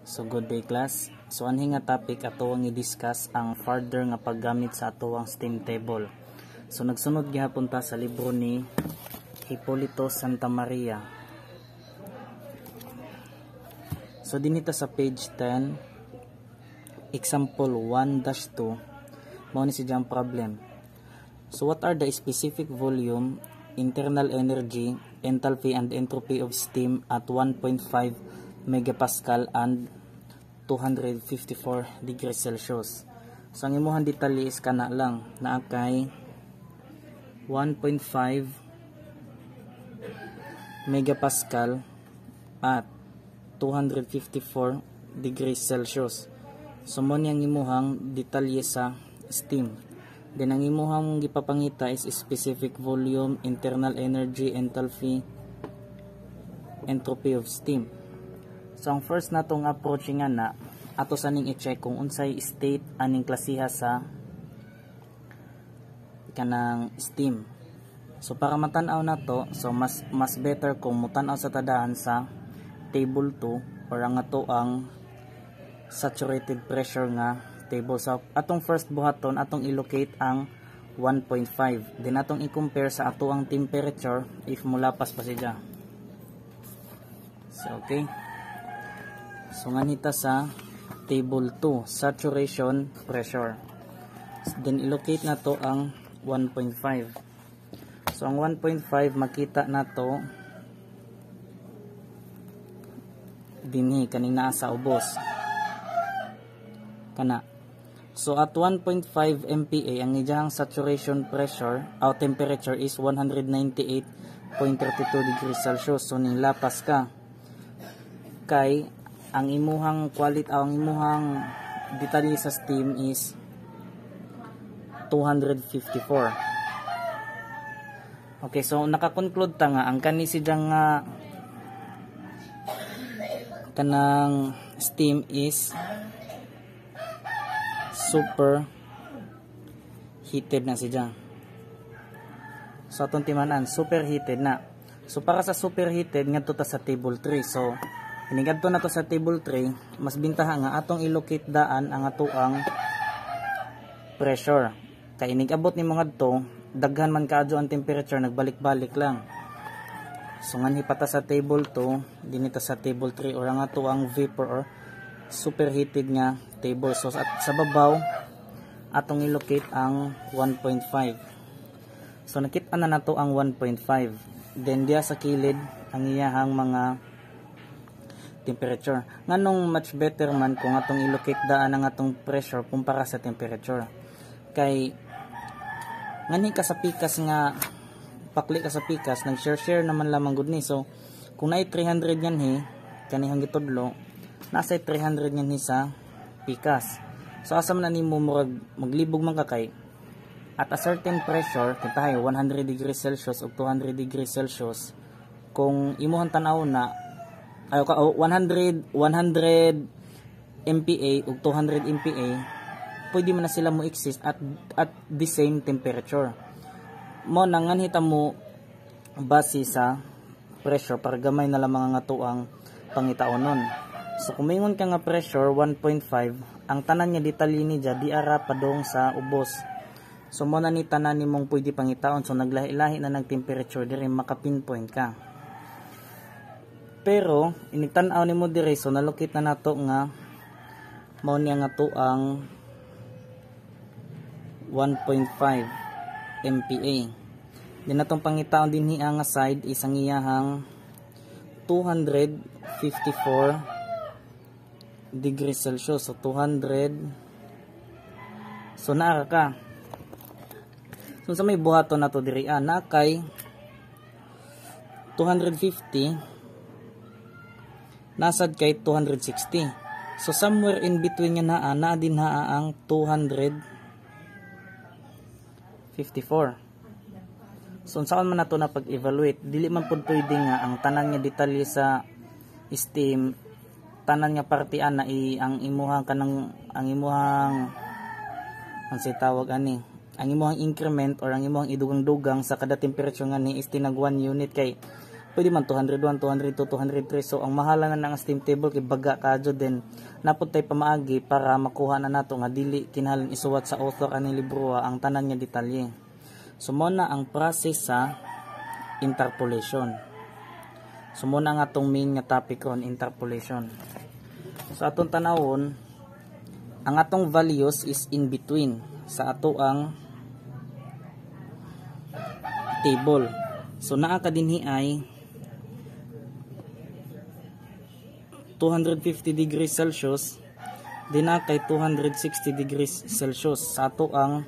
So good day class. So anhi nga topic ato ang i-discuss ang further nga paggamit sa ato ang steam table. So nagsunod gihapon ta sa libro ni Hipolito Santa Maria. So dinita sa page 10, example 1-2, mao ni si jang problem. So what are the specific volume, internal energy, enthalpy and entropy of steam at 1.5 megapascal and 254 degrees Celsius. So ang imuhang detalye is kana lang na kay 1.5 megapascal at 254 degrees Celsius. So mo niyang imuhang detalye sa steam. Then ang imuhang gipapangita is specific volume, internal energy, enthalpy, entropy of steam. So ang first natong approach nga na ato sa ning i-check kung unsay state aning klasiha sa kanang steam. So para matan-aw nato, so mas better kung mutan-aw sa tadahan sa table 2 or ang ato ang saturated pressure nga table. So atong first buhaton atong i-locate ang 1.5. Then atong i-compare sa ato ang temperature if mulapas pa siya. So okay. So nganita sa table 2, saturation pressure. Then ilocate na to ang 1.5. So ang 1.5 makita na to dinhi kaning naa sa ubos. Kana. So at 1.5 MPa ang iyang saturation pressure or temperature is 198.32 degrees Celsius. So ning lapas ka kay ang imuhang quality ang imuhang detalye sa steam is 254. Okay, so naka-conclude ta nga ang kani si jang kanang steam is super heated na si jang. So atong timanan super heated na. So para sa super heated ngadto ta sa table 3. So inigadto na to sa table 3, mas bintaha nga atong i-locate daan ang ato ang pressure. Kay inigabot ni mga to, daghan man kaadyo ang temperature, nagbalik-balik lang. So nganhi pata sa table 2, dinita sa table 3 or ang ato ang vapor or superheated nga table. So at sa babaw atong i-locate ang 1.5. So nakita na nato ang 1.5. Then diya sa kilid ang iyahang mga temperature. Nganong much better man kung atong i-locate daan ang atong pressure kumpara sa temperature. Kay ngani ka sa pikas nga pakli ka sa pikas nag-share naman lamang gud ni. So kung naay 300 yan kanihang gitudlo nasa 300 yan sa pikas. So asa man nimo maglibog man ka kay at a certain pressure kita 100 degrees Celsius o 200 degrees Celsius kung imuhang tan-aw na 100 MPa ug 200 MPa pwede man na sila mo exist at the same temperature. Mo nangan hita mo base sa pressure para gamay na lamang nga tuang pangitaonon. So kung mingon ka nga pressure 1.5, ang tanan niya detalye ni di ara padong sa ubos. So mo na ni tanan nimong pwede pangitaon, so naglahi-lahi na ng temperature dire maka-pinpoint ka. Pero inigtan-aw nimo dire, so nalokit na nato nga mao niya nga to ang 1.5 MPa. Din natong pangitaon dinhi nga side is ang iyahang 254 degrees Celsius. So 200. So naa ka. So sa may buhaton nato diri na kay 250 nasad kay 260. So somewhere in between nga naa din ang 254. So saan man nato na pag-evaluate, dili man pud pwede nga ang tanan nga detalye sa steam, tanan nga partian na ang imuhang kanang ang imuhang ansay tawag ani, ang imuhang increment or ang imuhang idugang-dugang sa kada temperature nga ni is tinag 1 unit kay pwede man 201, 202, 203. So ang mahala na ng steam table kay baga kadyo din napud tay pamaagi para makuha na nato nga dili kinahanglan isuwat sa author aning libro ang tanan nga detalye. So mo na ang process sa interpolation. So mo na nga atong main nga topic ron, interpolation. So atong tanawon ang atong values is in between sa ato ang table. So naa ka dinhi ay 250 degrees Celsius din na kay 260 degrees Celsius sa ato ang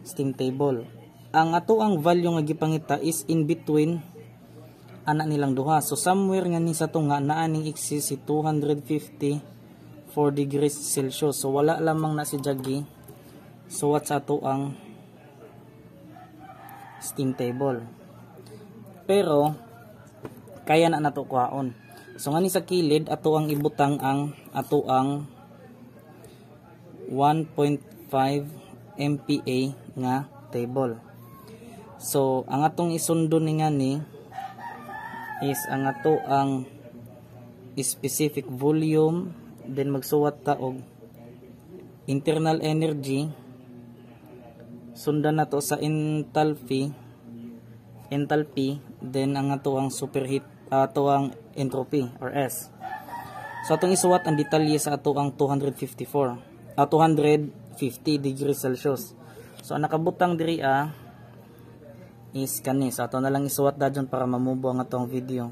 steam table. Ang ato ang value nga gipangita is in between ana nilang duha. So somewhere nga ni sa tunga naa ning exist si 254 degrees Celsius. So wala lamang na si Jaggi. So what sa ato ang steam table. Pero kaya na nato kuhaon. So ngani sa kilid ato ang ibutang ang ato ang 1.5 MPa nga table. So ang atong isundo ni ngani is ang ato ang specific volume, then magsuwat ta og internal energy, sundan nato sa enthalpy, then ang ato ang superheat, ato ang entropy or S. So atong isuwat ang detalye sa ato ang 250 degrees Celsius. So ang nakabutang diri is kani. So ato na lang isuwat dadyon para mamubo ang atong video.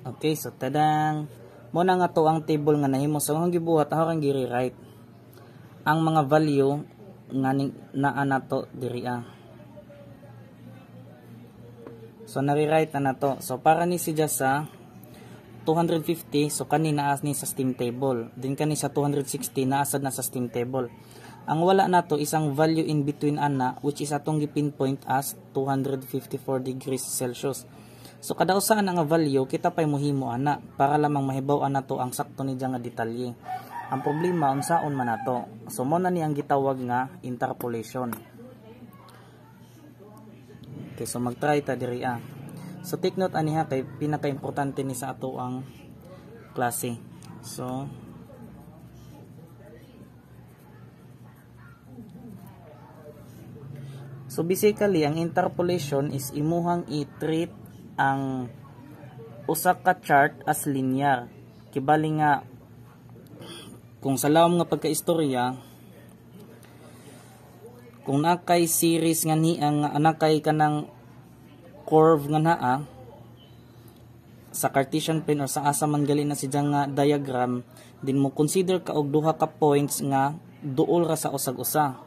Okay, so tadang mo na nga to ang table nga nahimo. So ang gibuhat ako kang giri-write ang mga value nga naa nato diri So nari-write na nato. So para ni siya sa 250, so kani naas ni sa steam table. Din kani sa 260 naasad na sa steam table. Ang wala nato isang value in between ana which is atong gipinpoint as 254 degrees Celsius. So kada usa nga value kita pay mohimo ana para lamang mahibaw-an nato ang sakto ni nga detalye. Ang problema unsaon man nato. So mo na ni ang gitawag nga interpolation. Okay, so mag-try ta diri So take note aniha kay pinaka-importante ni sa ato ang klase. So basically ang interpolation is imuhang i-treat ang usa ka chart as linear. Kibali nga kung sa lawom nga pagkaistorya, kung nakay series nga ni ang nakay kanang curve nga naa sa Cartesian plane or sa asa man gali na sidya nga diagram, din mo consider ka og duha ka points nga duol ra sa usag-usa.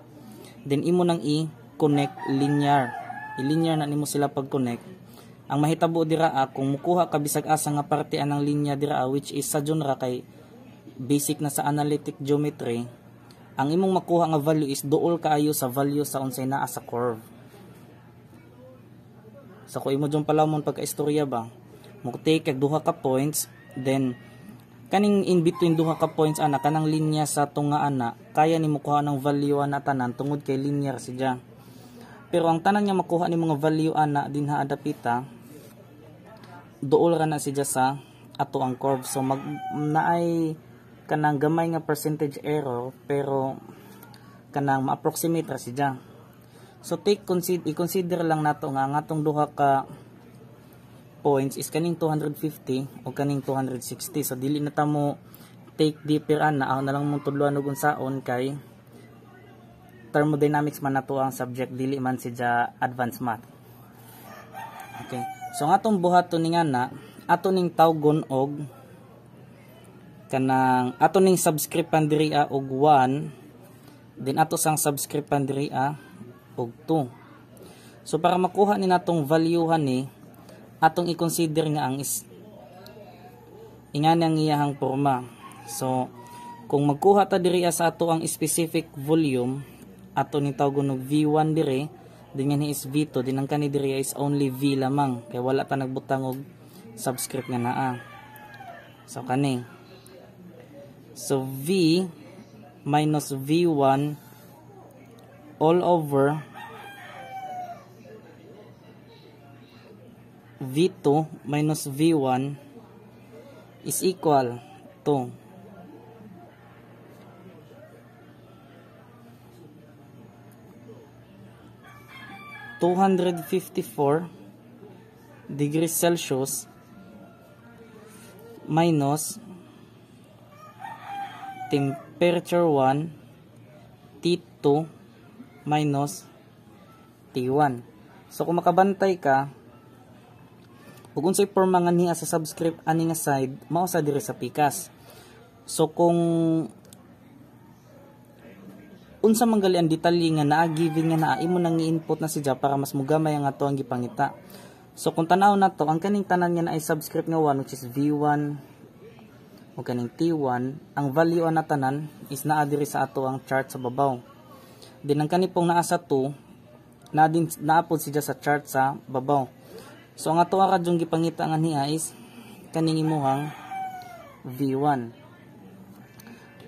Then imo nang i-connect linear. I-linear na nimo sila pag-connect. Ang mahitabo dira kung mukuha ka bisag asa nga parte anang linya dira which is sa genre kay basic na sa analytic geometry. Ang imong makuha nga value is duol kaayo sa value sa unsay naa sa curve. So kung imo jung palawon pagka-istorya ba, mo take kag duha ka points, then kaning in between duha ka points ana kanang linya sa tunga ana, kaya nimo kuha ng value ana tanan tungod kay linear siya. Pero ang tanan nga makuha ni mga value ana dinha adapita, duol ra na siya sa ato ang curve. So naay kanang gamay nga percentage error pero kanang ma-approximate ra siya. So i-consider lang nato nga atong duha ka points is kaning 250 o kaning 260. So dili na ta mo take deeper ana, ako na lang mong tudluan og unsaon kay thermodynamics man nato ang subject, dili man siya advanced math. Okay. So ang atong buhaton ni nga ato ning tawgon og kanang ato ning subscriptan diri og 1, then ato sang subscriptan diri og 2. So para makuha ni natong valuehan ni atong i-consider nga ang ingani ang iyahang porma. So kung magkuha ta diri sa ato ang specific volume, ato ning tawgon og V1 diri, then yan is V2, din ang kani diri is only V lamang kay wala ta nagbutang og subscript nga naa. So kani, so V minus V1 all over V2 minus V1 is equal to 254 degrees Celsius minus temperature 1 T2 minus T1. So kung makabantay ka, ug unsay porma nga niya sa subscript ani nga side, mao sa diri sa pikas. So kung unsa man gali ang detalye nga naa given nga naa, imo nang i-input na siya para mas mugamay ang ato ang gipangita. So kung tanaw na to, ang kaning tanan nga na ay subscript nga 1 which is V1 o kaning T1, ang value na tanan is naa diri sa ato ang chart sa babaw. Din ang kanipong naa sa 2, naapod siya sa chart sa babaw. So ang ato ara jung gipangita nga niya is kaning imuhang V1.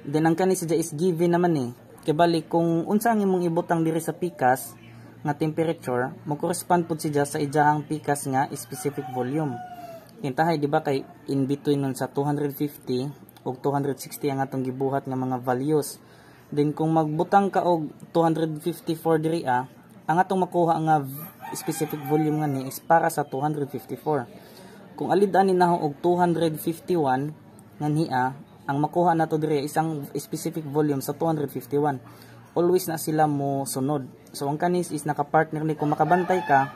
Then ang kani siya is given naman eh. Kaya balik kung unsa ang imong ibutang diri sa pikas nga temperature, mo-correspond pud siya sa ijahang pikas nga specific volume. Kintahay di ba kay in between nun sa 250 ug 260 ang atong gibuhat nga mga values. Then kung magbutang ka og 254 diri ang atong makuha nga specific volume nga ni is para sa 254. Kung alid-ani naho og 251 nga niya, ang makuha nato dire isang specific volume sa 251. Always na sila mo sunod. So ang kanis is naka-partner ni, kung makabantay ka,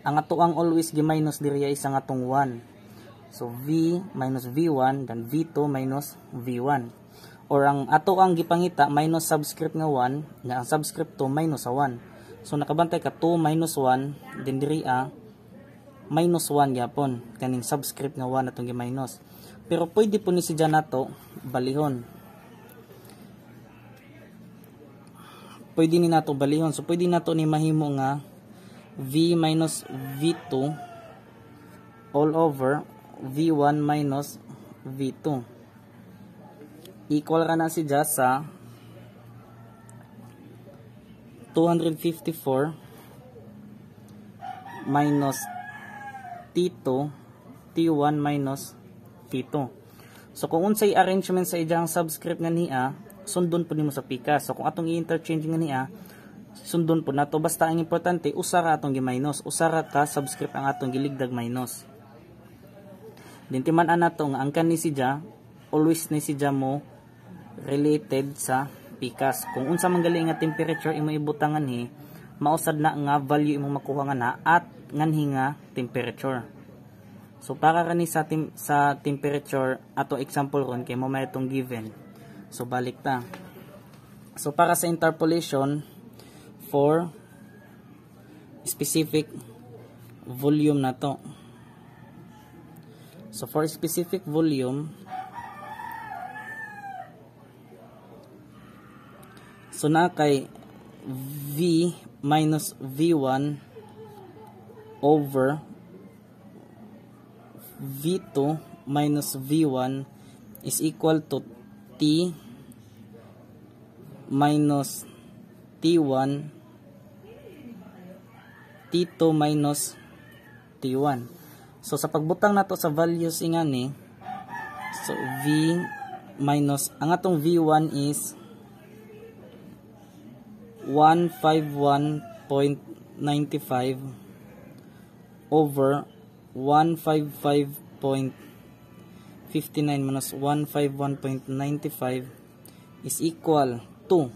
ang ato ang always gi-minus dire is ang atong 1. So V minus V1 then V2 minus V1. Or ang ato ang gipangita minus subscript nga 1, nga ang subscript 2 minus sa 1. So nakabantay ka 2 minus 1, then diri minus 1 gyapon kaning subscript nga 1 atong gi-minus. Pero pwede po ni siya nato balihon. Pwede ni nato balihon. So pwede nato ni mahimo nga V minus V2 all over V1 minus V2. Equal ra na siya sa 254 minus T2 T1 minus T2. So kung unsay arrangement sa ijang subscript nga niya, sundon po nimo sa pikas. So kung atong i-interchange nga niya, sundon po nato. Basta ang importante, usa ra atong gi-minus, usa ra ka subscript ang atong giligdag minus. Din timan-an nato nga ang kani siya always ni siya mo related sa pikas. Kung unsa man gali nga temperature imo ibutangan ni, mausad na nga value imong makuha nga na at nganhi nga temperature. So para kani sa temperature ato example ron kay mo may itong given. So balik ta. So para sa interpolation for specific volume na to. So for specific volume, so na kay V minus V1 over V2 minus V1 is equal to T minus T1 T2 minus T1. So sa pagbutang nato sa values ingani, so V minus ang atong V1 is 151.95 over 155.59 minus 151.95 is equal to,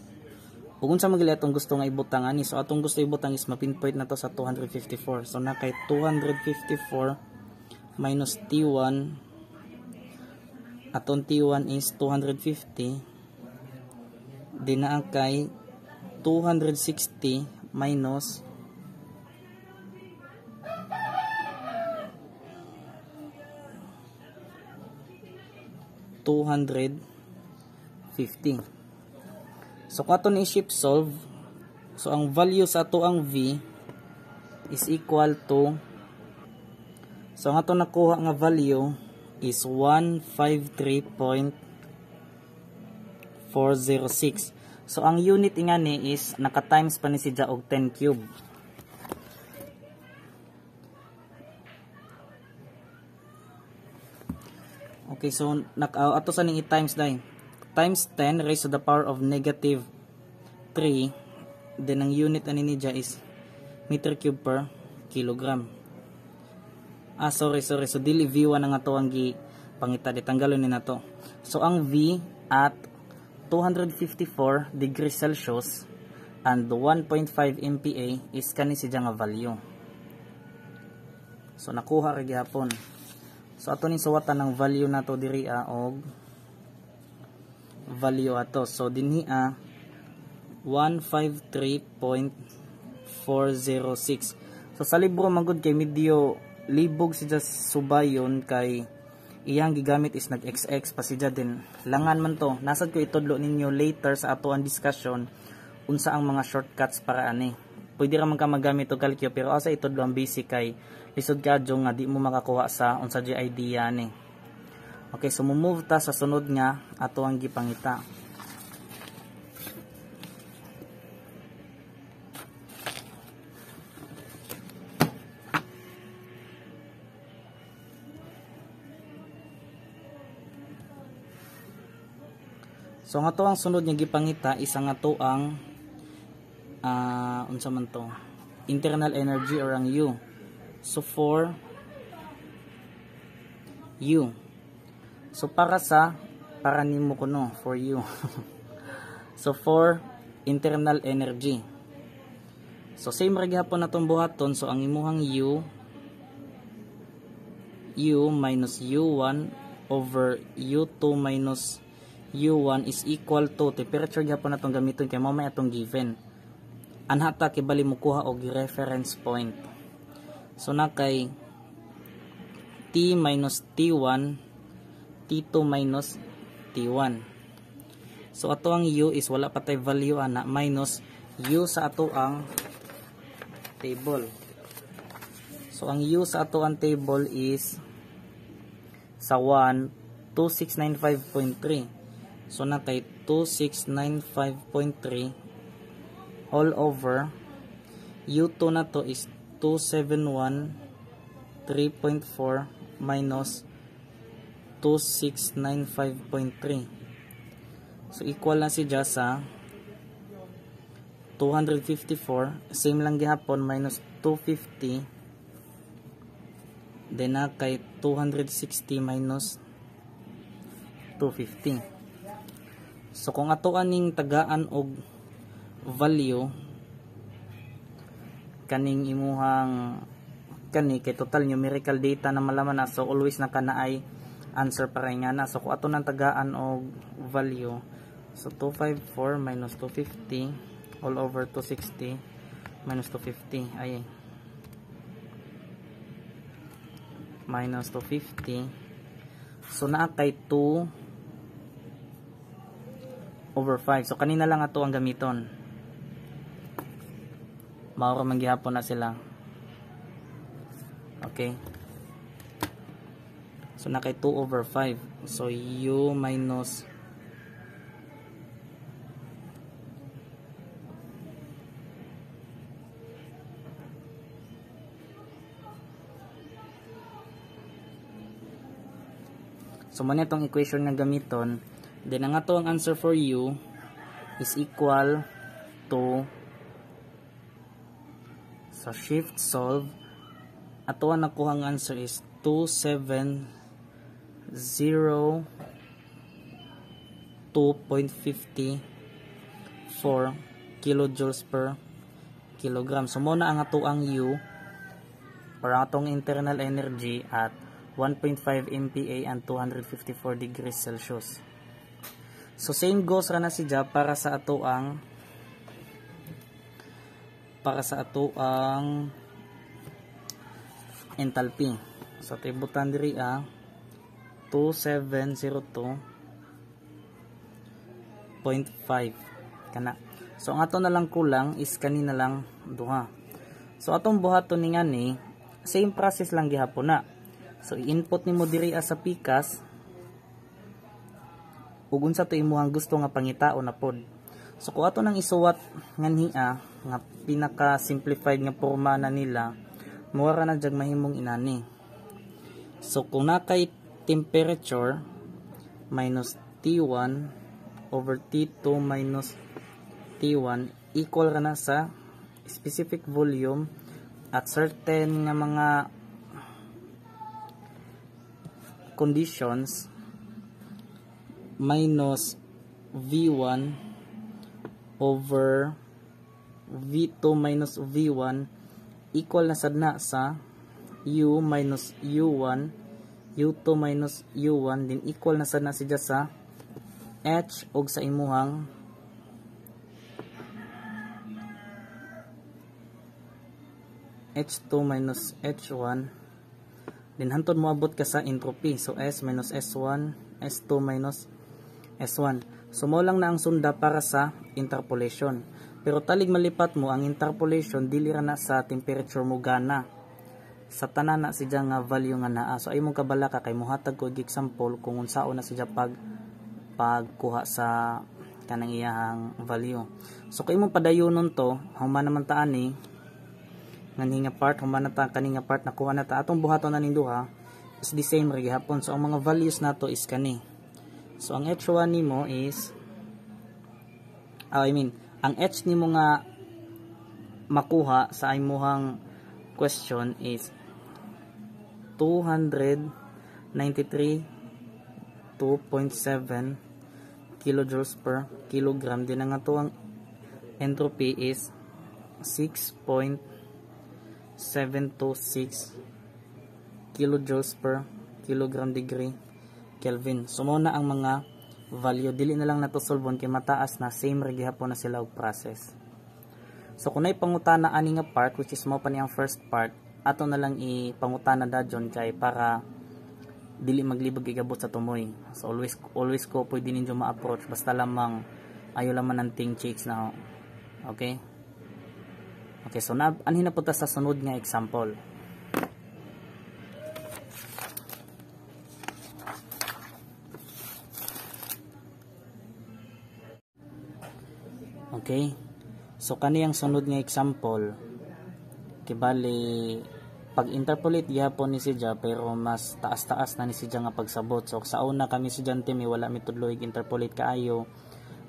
ug unsa man gali atong gusto nga ibutang ani, so atong gusto ibutang is mapinpoint na to sa 254. So na kay 254 minus T1, atong T1 is 250, din na kay 260 minus 250. So kung ato ni shift solve, so ang value sa ato ang V is equal to, so ang ato nakuha nga value is 153.406. So ang unit ingani is naka times pa ni siya og 10 cube. Okay, so ato sa ning i-times dai. Times 10 raised to the power of negative 3. Then ang unit ani niya is meter cube per kilogram. Sorry. So dili V1 ang ato ang pangita, ditanggalon ni nato. So ang V at 254 degrees Celsius and 1.5 MPa is kani siya nga value. So nakuha ra gihapon. So ato ni suwatan ng value nato diri og value ato. So dinhi 153.406. So sa libro magud kay medyo libog siya subayon kay iyang gigamit is nag-XX pa siya din. Langan man to. Nasad ko itudlo ninyo later sa ato ang discussion unsa ang mga shortcuts para ani. Pwede ra man ka magamit og calcio pero asa itudlo ang basic kay lisod kadyo nga di mo makakuha sa unsa di idea ni. Okay, so move ta sa sunod nga ato ang gipangita. So nga to ang sunod nga gipangita isa nga to ang unsa man to? Internal energy or ang U. So for U. So para nimo kuno for U. So for internal energy. So same ra gihapon natong buhaton. So ang imuhang U minus U1 over U2 minus U1 is equal to temperature gihapon natong gamiton kay mao may atong given. Anhata kibali mo kuha og reference point. So na kay T minus T1, T2 minus T1. So ato ang U is wala pa tay value ana minus U sa ato ang table. So ang U sa ato ang table is sa 1 2695.3. So na kay 2695.3 all over U2 na to is 2713.4 minus 2695.3. So equal na siya sa 254. Same lang gihapon minus 250. Then na kay 260 minus 250. So kung ato aning tagaan og value kaning imuhang kani kay total numerical data na malaman na, so always na kanaay answer para nga na. So kung ato nang tagaan og value, so 254 minus 250 all over 260 minus 250 ay minus 250. So naa kay 2 over 5. So kanina lang ato ang gamiton. Maura man gihapon na sila. Okay. So na kay 2 over 5. So U minus so man itong equation nga gamiton. Then ang ato ang answer for U is equal to sa shift solve ato ang nakuha ang answer is 2702.54 kilojoules per kilogram. So muna ang ato ang U para atong internal energy at 1.5 MPa and 254 degrees Celsius. So same goes ra na siya para sa ato ang enthalpy. So tibutan diri 2702.5 kana. So ang ato na lang kulang is kanina lang duha. So atong buhaton ni ngani same process lang gihapon na. So i-input nimo diri sa PCAS ug unsa to imong gusto nga pangitao na pod. So kung ato nang isuwat nganhia nga pinaka simplified nga porma na nila, mura na jag mahimong inani. So kung nakay temperature minus T1 over T2 minus T1 equal ra na sa specific volume at certain nga mga conditions minus V1 over V2 minus V1 equal na sad na sa U minus U1, U2 minus U1 din equal na sad na siya sa H og sa imuhang H2 minus H1 din hantod moabot ka sa entropy. So S minus S1, S2 minus S1. So mo lang na ang sunda para sa interpolation. Pero talig malipat mo ang interpolation dili ra na sa temperature mo gana. Sa tanan na siya nga value nga naa. So ay mong kabala ka kay mohatag ko example kung unsaon na siya pagkuha sa kanang iyahang value. So kay mong padayonon to, human naman ta ani nga part, human na ta kaninga part nakuha na ta atong buhaton na ning duha is the same ra gihapon. So ang mga values nato is kani. So ang H1 nimo is ang H nimo nga makuha sa imuhang question is 293.2.7 kilojoules per kilogram. Din ang ato ang entropy is 6.726 kilojoules per kilogram degree Kelvin. So mo na ang mga value, dili na lang nato solvon kay mataas na same ra gihapon na sila og process. So kung nay pangutana ani nga part which is mo pa niyang first part, ato na lang ipangutana dadyon kay para dili maglibog igabot sa tumoy. So always ko pwede ninyo ma-approach basta lamang ayo lamang ang ting chicks na. Okay? Okay, so anhin na po ta sa sunod nga example. Okay? So kaniyang sunod nga example kibali pag interpolate gyapon ni siya pero mas taas-taas na ni siya nga pagsabot. So sa una kami estudyante mi wala mi tudloy interpolate kaayo.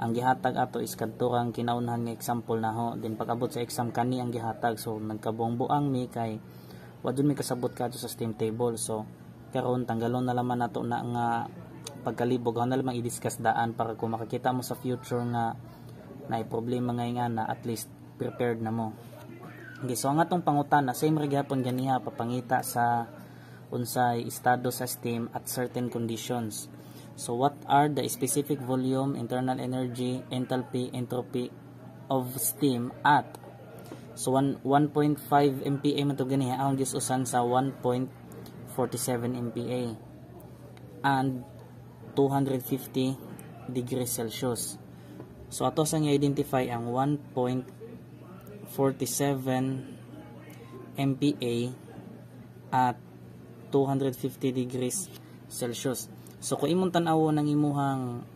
Ang gihatag ato is kadto kang kinaunhan nga example na ho. Then pag abot sa exam kani ang gihatag. So nagkabuang-buang mi kay wa jud mi kasabot kadto sa steam table. So karon tanggalon na lamang nato na nga pagkalibog na lamang i-discuss daan para kung makakita mo sa future nga na problema nga na at least prepared na mo. Okay, so ang atong pangutana same ra gyapon ganiha papangita sa unsay estado sa steam at certain conditions. So what are the specific volume, internal energy, enthalpy, entropy of steam at so 1.5 MPa man to ganiha ang gisusan sa 1.47 MPa and 250 degrees Celsius. So ato sa i-identify ang 1.47 MPa at 250 degrees Celsius. So kung imong tan-awon ng imuhang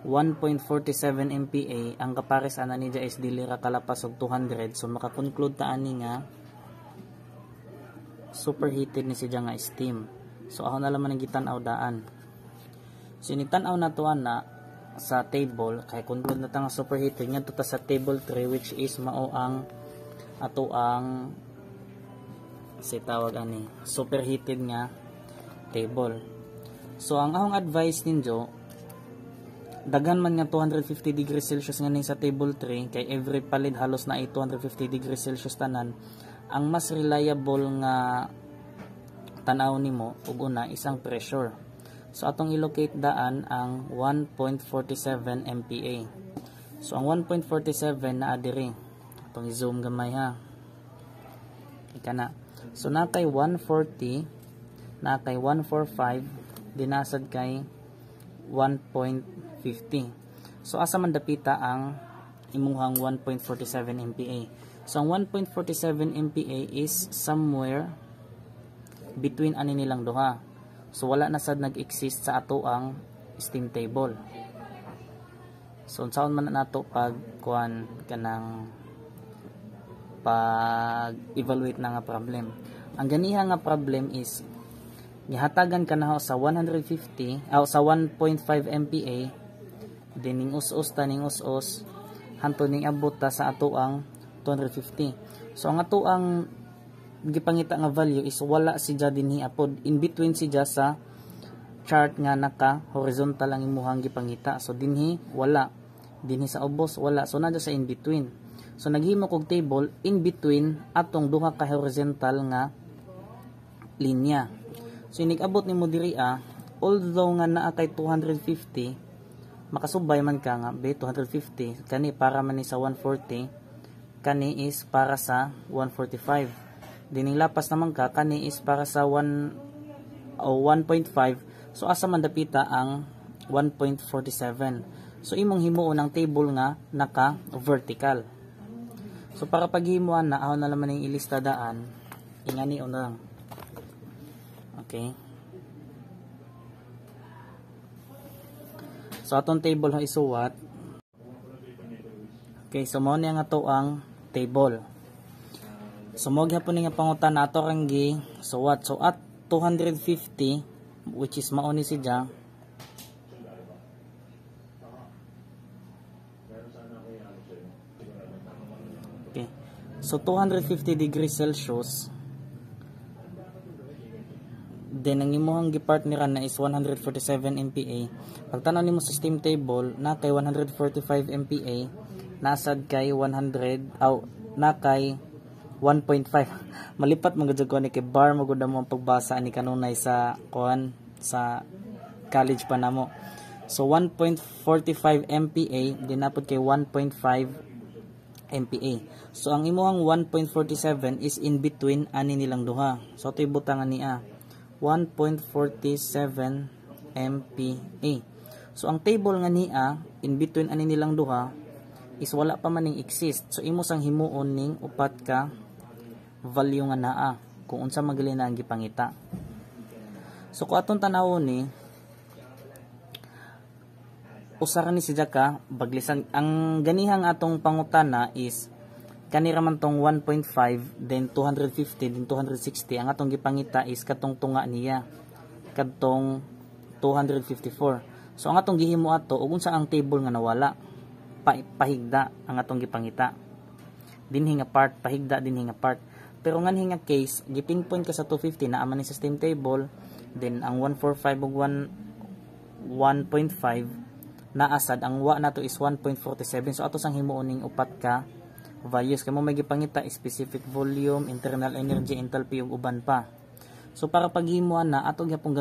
1.47 MPa, ang kapares ana ni is dili ra kalapas og 200. So maka-conclude ta ani nga superheated ni siya nga steam. So ako na lamang ang gitan-aw daan. So initan-aw na to ana sa table kay conclude na ta nga superheated nga to ta sa table 3 which is mao ang ato ang si tawag ani superheated nga table. So ang akong advice ninyo daghan man nga 250 degrees Celsius nga ning sa table 3 kay every palid halos na 250 degrees Celsius tanan. Ang mas reliable nga tan-aw nimo ug una isang pressure. So atong i-locate daan ang 1.47 MPa. So ang 1.47 naa diri. Atong i-zoom gamay ha. Ika na. So natay 140, natay 145, dinasad kay 1.50. So asa man dapita ang imuhang 1.47 MPa. So ang 1.47 MPa is somewhere between ani nilang duha. So wala na sad nag-exist sa ato ang steam table. So unsaon man nato pag kuan kanang pag evaluate na nga problem. Ang ganiha nga problem is gihatagan ka na sa 150 sa 1.5 MPa, dining us-us taning us-us hanto ning abot ta sa ato ang 250. So ang ato ang gipangita nga value is wala si ja dinhi apod, in between si ja sa chart nga naka horizontal ang imuhang gipangita. So dinhi wala, dinhi sa ubos wala, so nadya sa in between. So naghimo kog table in between atong duha ka horizontal nga linya. So inig-abot nimo diri although nga naa kay 250, makasubay man ka nga 250 kani para man ni sa 140, kani is para sa 145. Dining lapas naman ka kani is para sa 1.5. So asa man dapita ang 1.47. So imong himuon ang table nga naka vertical. So para paghimuan na ahon na naman yung ilista daan, ingani na lang. Okay. So atong table ha isuwat. Okay, so mo niya nga to ang table. So mo gyapon ni nga pangutan nato kang gi suwat. So at 250 which is mao ni si ja. Okay. So 250 degrees Celsius. Then ang imuhang gipartner na is 147 MPa. Pagtanaw nimo sa steam table na kay 145 MPa, nasad kay 100 na kay 1.5. Malipat mga jud ko ni kay bar magud mo ang pagbasa ni kanunay sa kuan sa college pa namo. So 1.45 MPa dinapod kay 1.5 MPa. So ang imuhang 1.47 is in between ani nilang duha. So ito ibutangan niya 1.47 MPa. So ang table nga niya in between ani nilang duha is wala pa man ning exist. So imo sang himuon ning upat ka value nga naa kung unsa magali na ang gipangita. So kung atong tanawon ni usara ni si Jaka baglisan ang ganihang atong pangutana is kanira man tong 1.5 then 250 then 260. Ang atong gipangita is katong tunga niya kadtong 254. So ang atong gihimo ato ug unsa ang table nga nawala pahigda ang atong gipangita dinhi nga part pahigda dinhi nga part. Pero nganhi nga case gipinpoint ka sa 250 na man ni sa steam table, then ang 145 ug 1.5 naasad ang wa nato is 1.47. So ato sang himuon ning upat ka values kay mo may gipangita specific volume, internal energy, enthalpy ug uban pa. So para paghimuan na ato gyapon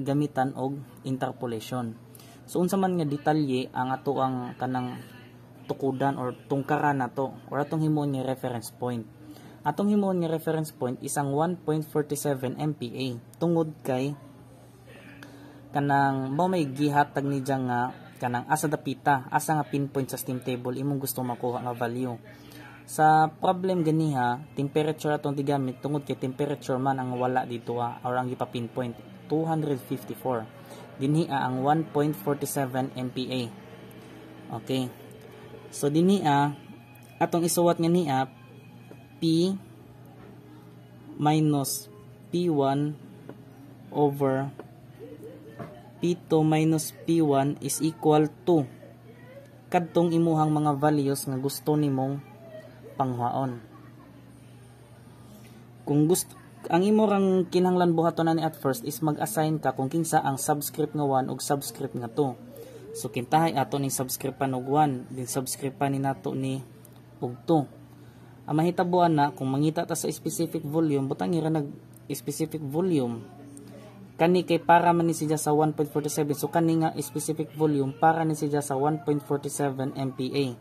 gamitan og interpolation. So unsa man nga detalye ang ato ang kanang tukudan or tungkaran nato or atong himuon nga reference point. Atong himuon nga reference point isang 1.47 MPa tungod kay kanang mo may gihatag ni diya nga kanang asa dapita, asa nga pinpoint sa steam table imong gusto makuha nga value. Sa problem ganiha, temperature atong digamit tungod kay temperature man ang wala dito or ang gipa-pinpoint 254. Dinhi ang 1.47 MPa. Okay. So dinhi atong isuwat nga niya P minus P1 over P2 minus P1 is equal to kadtong imuhang mga values nga gusto nimong panghaon. Kung gusto ang imo rang kinahanglan buhaton ani at first is mag-assign ka kung kinsa ang subscript nga 1 ug subscript nga 2. So kintahay ato ni subscript pa og 1, din subscript pa ni nato ni og 2. Ang mahitabuan na kung mangita ta sa specific volume, butang ira nag specific volume. Kani kay para man ni siya sa 1.47, so kani nga specific volume para ni siya sa 1.47 MPa.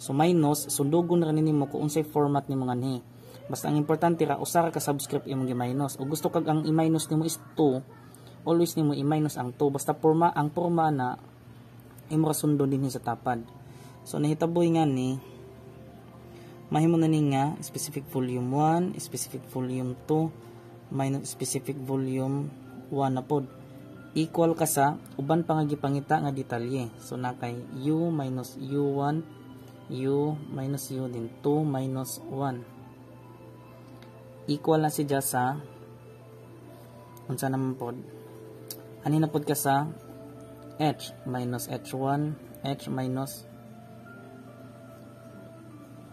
So minus sundugon ra nimo kung unsay format nimo nganhi. Basta ang importante ra usa ka subscript imong gi-minus. O gusto kag ang i-minus nimo is 2, always nimo i-minus ang 2 basta ang porma na imo ra sundon dinhi sa tapad. So nahitaboy nga ni mahimo na ni nga specific volume 1, specific volume 2 minus specific volume 1 na pod. Equal ka sa uban pa nga gipangita nga detalye. So na kay u minus u1 u minus u din 2 minus 1 equal na siya sa unsa naman pod ani na pod ka sa h minus h1 h minus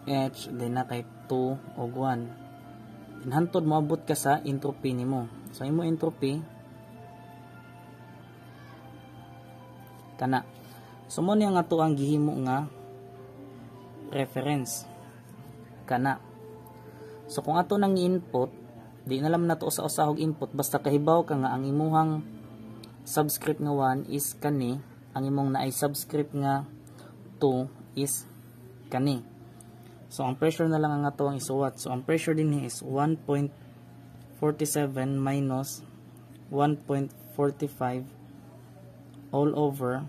h din na kay 2 ug 1 hantod moabot ka sa entropy nimo. So imo entropy kana. So mo ni nga to ang gihimo nga reference kana. So kung ato nang input, di na lang nato sa usahog input basta kahibaw ka nga ang imuhang subscript nga 1 is kani, ang imong naay subscript nga 2 is kani. So ang pressure na lang ang ato ang isuwat. So ang pressure din is 1.47 minus 1.45 all over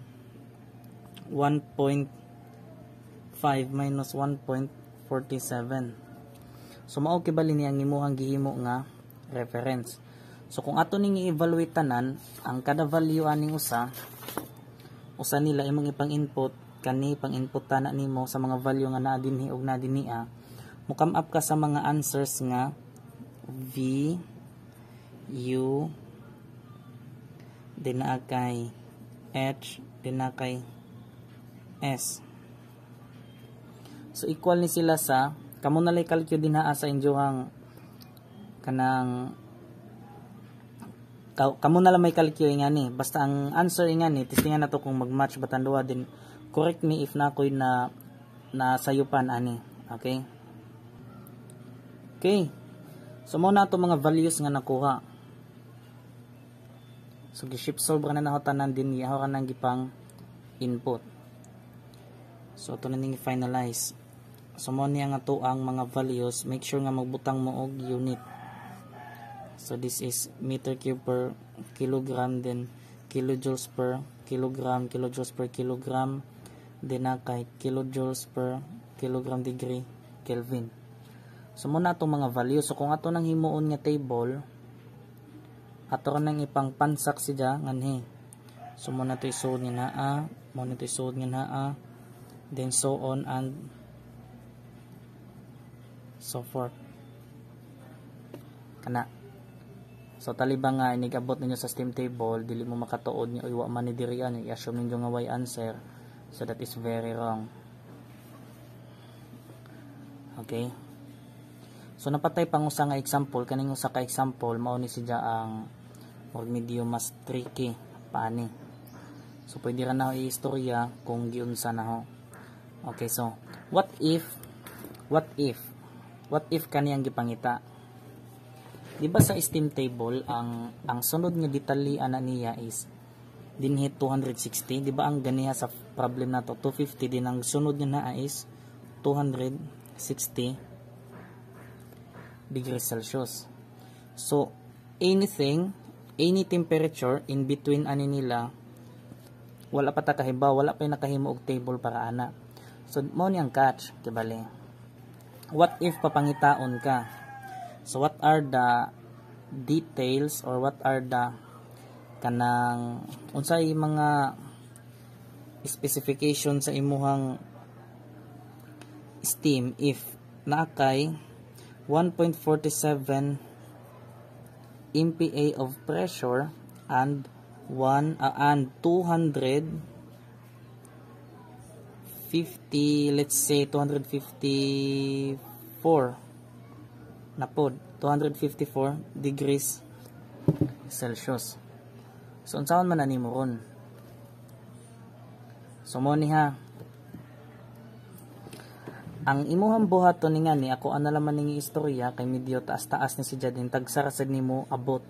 1.5 minus 1.47. So mao kibali ni ang imuhang gihimo nga reference. So kung ato ning i-evaluate tanan ang kada value aning usa nila imong ipang input kani pang input tana nimo sa mga value nga naa dinhi ug naa dinhi mo-come up ka sa mga answers nga V U din na kay H din na kay S. So equal ni sila sa kamo na lay calculate din naa sa inyohang kanang kamo na lang may calculate nga ni basta ang answer nga ni testingan nato kung mag-match ba tanduha din. Correct me if na koy na sayupan ani. Okay? Okay. So mo na to mga values nga nakuha. So gi-shift solve ra na tanan din ihaw ra nang gipang input. So to na ning finalize. So mo niya nga to ang mga values, make sure nga magbutang mo og unit. So this is meter cube per kilogram, then kilojoules per kilogram, kilojoules per kilogram, then na kay kilojoules per kilogram degree Kelvin. So mo na itong mga values. So kung ato nang himuon nga table, ato ka nang ipang pansak siya nganhi. So mo na ito isuod nga naa, mo na ito isuod nga naa, then so on and so forth kana. So talibang nga inigabot ninyo sa steam table dili mo makatuod niyo iwa man ni diri ani i-assume ninyo nga way answer, so that is very wrong. Okay, so napatay pang usa nga example. Kaning usa ka example mao ni siya ang medyo mas tricky paani. So pwede ra na i-istorya kung giunsa na ho. Okay, so what if kani ang gipangita? Di ba sa steam table ang sunod nga detalye ana niya is dinhi 260, di ba ang ganiha sa problem nato 250, din ang sunod nga naa is 260 degrees Celsius. So any temperature in between ani nila wala pa ta kahibaw, wala pa nakahimo og table para ana. So mo ni ang catch kibali. What if papangitaon ka? So what are the details or what are the kanang unsay mga specification sa imuhang steam if naakay 1.47 MPa of pressure and 250, let's say 254 na pod 254 degrees Celsius. So unsaon man ani mo ron? So mo ni ha, ang imuhang buhaton ni nga ni ako ana laman ning istorya kay medyo taas-taas ni si Jadin tagsarasad nimo abot.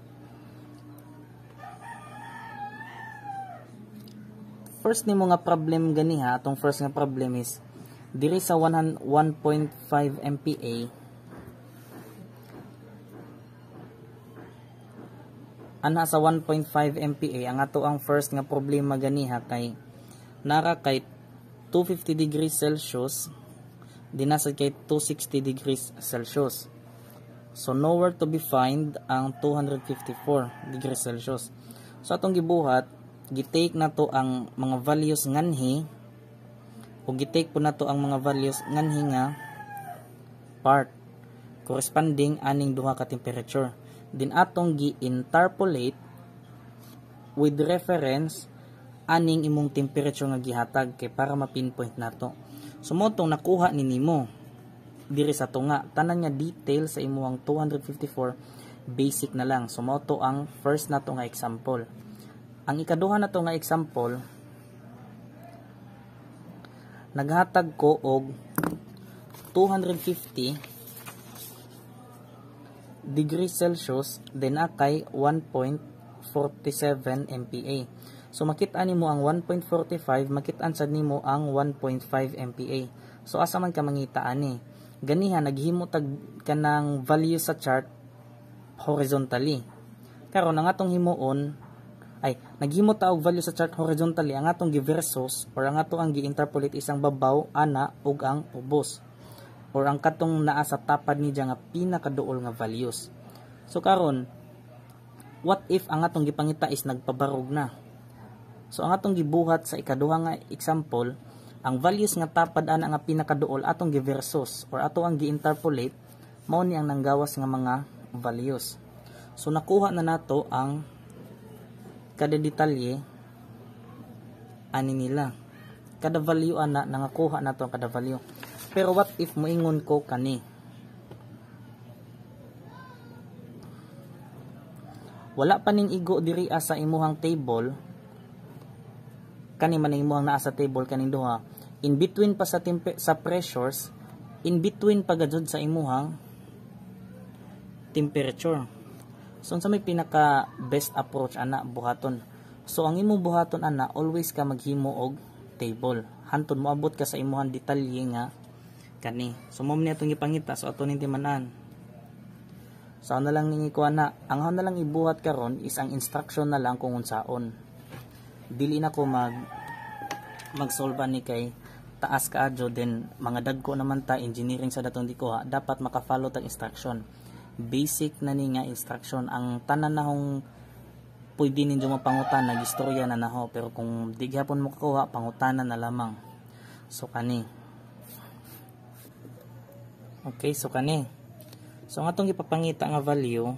First nimo nga problem ganiha, atong first nga problem is diri sa 1.5 MPa ana sa 1.5 MPa ang ato ang first nga problema ganiha kay nara kay 250 degrees Celsius dinasad kay 260 degrees Celsius. So nowhere to be find ang 254 degrees Celsius. So atong gibuhat, gitake na to ang mga values nganhi o gitake po na to ang mga values nganhi nga part corresponding aning duha ka temperature. din atong gi-interpolate with reference aning imong temperature nga gihatag kay para ma-pinpoint nato. So mo tong nakuha ni nimo diri sa tunga, tanan nga detail sa imong 254 basic na lang. So mo to ang first nato nga example. Ang ikaduha nato nga example, naghatag ko og 250 degrees Celsius then akay 1.47 MPa. So makita nimo ang 1.45, makita-an sad nimo ang 1.5 MPa. So asa man ka mangita ani? Ganiha naghimo tag kanang value sa chart horizontally. Karon ang atong himuon ay naghimo ta og value sa chart horizontally, ang atong gi-versus or ang atong gi-interpolate isang babaw, ana ug ang ubos. Or ang katong naa sa tapad ni nga pinakaduol nga values. So karon, what if ang atong gipangita is nagpabarog na? So ang atong gibuhat sa ikaduha nga example, ang values nga tapad ana nga pinakaduol atong gi-versus or ato ang gi-interpolate, mao ni ang nanggawas nga mga values. So nakuha na nato ang kada detalye ani nila. Kada value ana nangakuha nato ang kada value. Pero what if moingon ko kani? Wala pa ning igo diri sa imuhang table. Kani man imuhang naa sa table kaning duha. In between pa sa pressures, in between pa gajud sa imuhang temperature. So sa may pinaka best approach ana buhaton. So ang imong buhaton ana, always ka maghimo og table. Hantod moabot ka sa imuhang detalye nga kani. So mo ni atong gipangita, so ato ning timanan. So ano lang ningi ko ana, ang na lang ibuhat karon is ang instruction na lang kung unsaon. Dili na ko mag-solve ni kay taas kaadyo, then mga dagko naman ta engineering sa datong dikuha, dapat maka-follow tag instruction. Basic na ni nga instruction. Ang tanan nahong pwede ninyo mapangutan, nag-istorya na naho, pero kung di gyapon mo kuha, pangutanan na lamang. So kani. Okay, so kani. So ang atong ipapangita nga value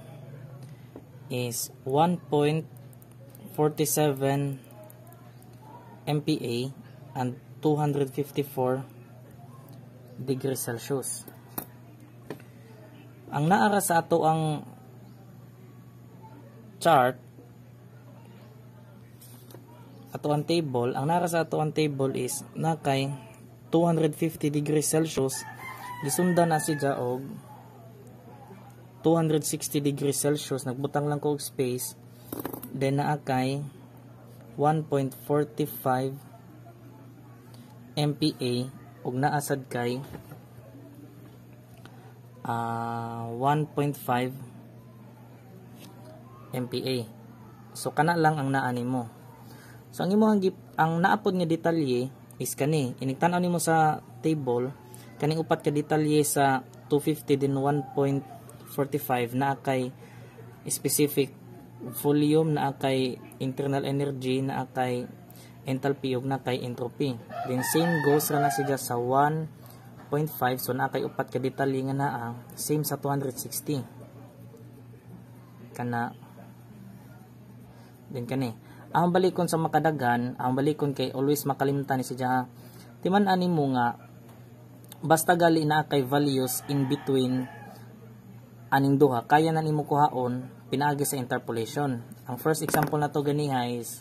is 1.47 MPa and 254 degrees Celsius. Ang naara sa ato ang chart, ato ang table, ang naara sa ato ang table is nakay 250 degrees Celsius, gisundan na siya og 260 degrees Celsius, nagbutang lang ko og space, then naakay 1.45 MPa ug naasad kay 1.5 MPa. So kana lang ang naa nimo. So ang imong ang naapod nga detalye is kani, inigtan-aw nimo sa table kaning upat ka detalye sa 250 din 1.45 naa kay specific volume, naa kay internal energy, naa kay enthalpy ug naa kay entropy. Then same goes ra na siya sa 1.5, so naa kay upat ka detalye nga naa same sa 260 kana. Then kani ang balikon sa makadagan, ang balikon kay always makalimtan ni siya. Timan-ani mo nga basta gali na kay values in between aning duha, kaya na nimo kuhaon pinaagi sa interpolation. Ang first example na to ganiha is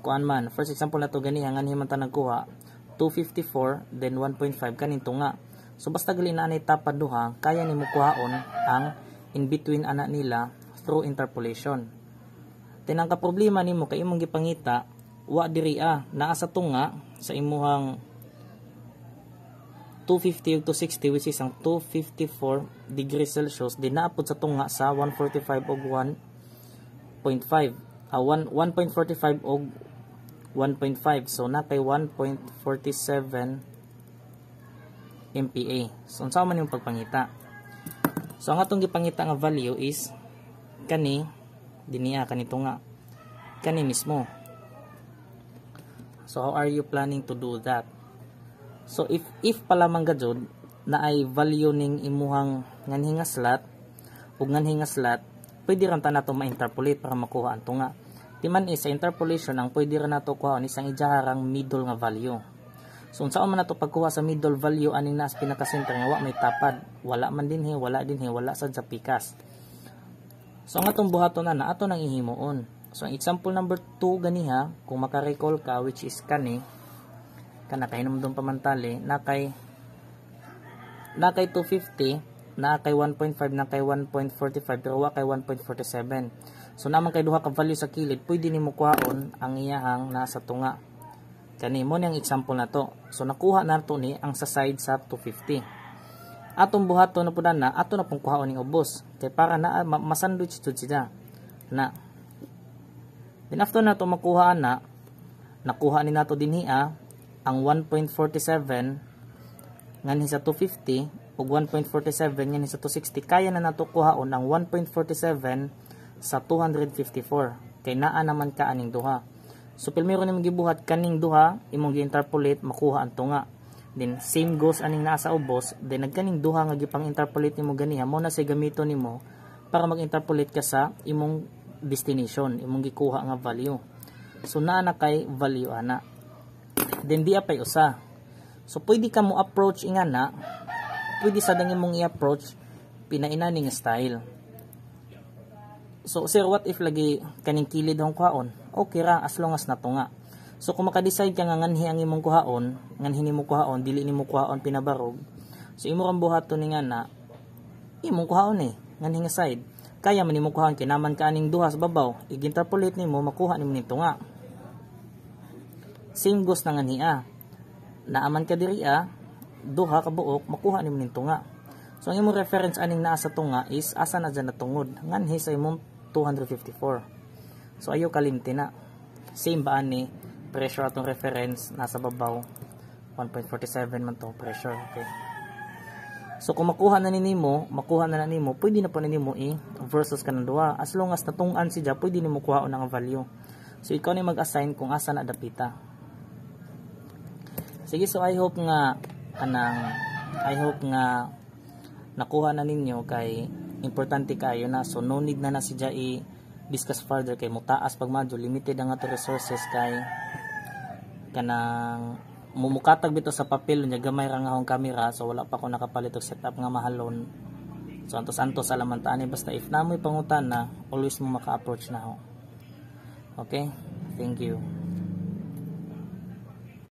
kuan man, first example na to ganiha nganhi man ta nagkuha 254 then 1.5 kanin tunga. So basta gali na anay tapad duha, kaya nimo kuhaon ang in between ana nila through interpolation. Tinang ka problema nimo kay imong gipangita wa diri naa sa tunga sa imuhang 250 ug 260, which is ang 254 degrees Celsius, di naapod sa tunga sa 145 ug 1.5, 1.45 ug 1.5, so natay 1.47 MPa. So unsa man yung pagpangita? So ang atong gipangita nga value is kani dinia, kanito nga kani mismo. So how are you planning to do that? So if pala man gajud na ay value ning imuhang nganhi nga slot, ug nganhi nga slot, pwede ran ta nato ma-interpolate para makuha ang tunga. Timan is sa interpolation ang pwede ran nato kuhaon isang ijaharang middle nga value. So unsaon man nato pagkuha sa middle value aning naa sa pinaka-center nga wa may tapad, wala man dinhi, wala sad sa pikas. So ang atong buhaton na ato nang ihimuon. So ang example number 2 ganiha, kung maka-recall ka, which is kani kana kay hinumdum pamantali na kay 250, na kay 1.5, na kay 1.45 pero wa kay 1.47. So naman kay duha ka value sa kilid, pwede nimo kuhaon ang iyahang nasa tunga. Kani mo niyang example na to. So nakuha na to ni ang sa side sa 250. Atong buhaton na pud na ato na pong kuhaon ning ubos kay para na masandwich jud siya na. Then after na to makuha na, nakuha ni nato dinhi ang 1.47 nganhi sa 250 ug 1.47 nganhi sa 260. Kaya na nato kuhaon ang 1.47 sa 254 kay naa naman ka aning duha. So primero nimong gibuhat kaning duha, imong gi-interpolate makuha ang tunga. Then same goes aning naa sa ubos, then nagkaning duha nga gipang-interpolate nimo ganiha, mo na say gamiton nimo para mag-interpolate ka sa imong destination, imong gikuha nga value. So naa na kay value ana. Then di apay usa. So pwede ka mo approach ingana, pwede sa dang imong i-approach pinainani nga style. So sir, what if lagi kaning kilid ang kuhaon? Okay ra as long as natunga. So kung maka-decide ka nga nganhi ang imong kuhaon, nganhi nimo kuhaon, dili nimo kuhaon pinabarog. So imo rang buhaton ni nga na imong kuhaon nganhi nga side. Kaya man nimo kuhaon kinaman ka aning duha sa babaw, i-interpolate nimo makuha nimo ning tunga. Same goes na nganhi naaman ka diri duha ka buok makuha nimo ning tunga. So ang imong reference aning naa sa tunga is asa na dyan natungod nganhi sa imong 254. So ayo kalimti na. Same ba ani pressure atong reference nasa babaw 1.47 man to pressure, okay. So kung makuha na nimo, pwede na po nimo versus kanang duha as long as natung-an siya, pwede nimo kuhaon ang value. So ikaw ni mag-assign kung asa na dapita. Sige, so I hope nga nakuha na ninyo kay importante kayo na. So no need na siya i-discuss further kay mutaas pag madyo limited ang ato resources kay kanang mumukatag bito sa papel nya gamay ra nga akong camera, so wala pa ko nakapalit og setup nga mahalon. So antos alamantaan ni basta if namoy pangutana always mo maka-approach na ako. Okay, thank you.